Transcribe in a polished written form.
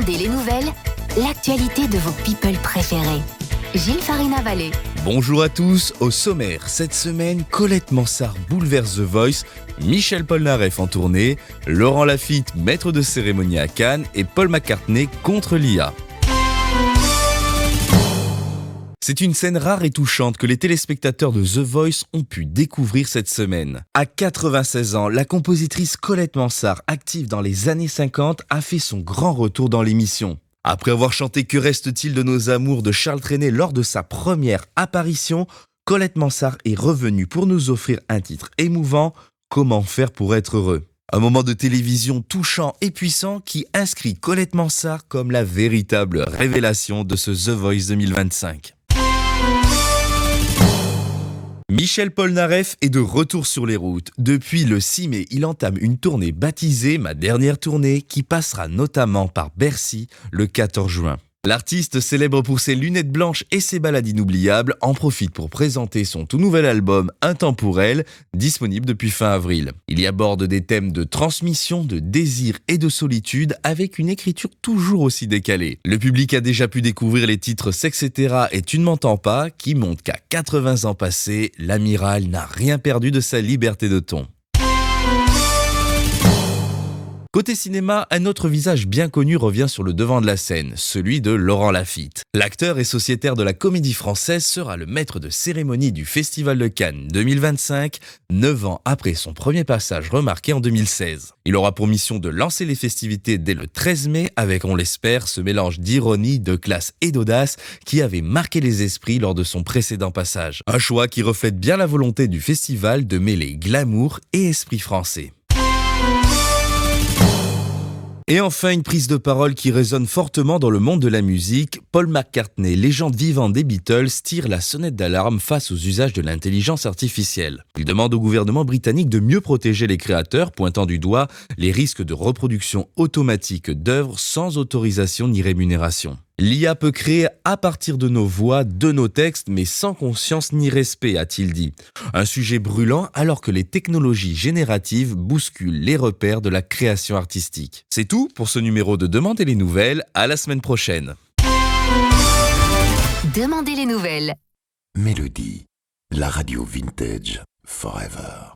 Demandez les nouvelles, l'actualité de vos people préférés. Gilles Farina-Vallée. Bonjour à tous, au sommaire, cette semaine, Colette Mansart bouleverse The Voice, Michel Polnareff en tournée, Laurent Lafitte, maître de cérémonie à Cannes et Paul McCartney contre l'IA. C'est une scène rare et touchante que les téléspectateurs de The Voice ont pu découvrir cette semaine. À 96 ans, la compositrice Colette Mansart, active dans les années 50, a fait son grand retour dans l'émission. Après avoir chanté « Que reste-t-il de nos amours » de Charles Trenet lors de sa première apparition, Colette Mansart est revenue pour nous offrir un titre émouvant, « Comment faire pour être heureux ». Un moment de télévision touchant et puissant qui inscrit Colette Mansart comme la véritable révélation de ce The Voice 2025. Michel Polnareff est de retour sur les routes. Depuis le 6 mai, il entame une tournée baptisée « Ma dernière tournée » qui passera notamment par Bercy le 14 juin. L'artiste, célèbre pour ses lunettes blanches et ses balades inoubliables, en profite pour présenter son tout nouvel album Intemporel, disponible depuis fin avril. Il y aborde des thèmes de transmission, de désir et de solitude avec une écriture toujours aussi décalée. Le public a déjà pu découvrir les titres Sexetera et Tu ne m'entends pas, qui montrent qu'à 80 ans passés, l'amiral n'a rien perdu de sa liberté de ton. Côté cinéma, un autre visage bien connu revient sur le devant de la scène, celui de Laurent Lafitte. L'acteur et sociétaire de la Comédie Française sera le maître de cérémonie du Festival de Cannes 2025, 9 ans après son premier passage remarqué en 2016. Il aura pour mission de lancer les festivités dès le 13 mai avec, on l'espère, ce mélange d'ironie, de classe et d'audace qui avait marqué les esprits lors de son précédent passage. Un choix qui reflète bien la volonté du festival de mêler glamour et esprit français. Et enfin, une prise de parole qui résonne fortement dans le monde de la musique. Paul McCartney, légende vivante des Beatles, tire la sonnette d'alarme face aux usages de l'intelligence artificielle. Il demande au gouvernement britannique de mieux protéger les créateurs, pointant du doigt les risques de reproduction automatique d'œuvres sans autorisation ni rémunération. L'IA peut créer à partir de nos voix, de nos textes, mais sans conscience ni respect, a-t-il dit. Un sujet brûlant alors que les technologies génératives bousculent les repères de la création artistique. C'est tout pour ce numéro de Demandez les nouvelles. À la semaine prochaine. Demandez les nouvelles. Mélodie, la radio vintage forever.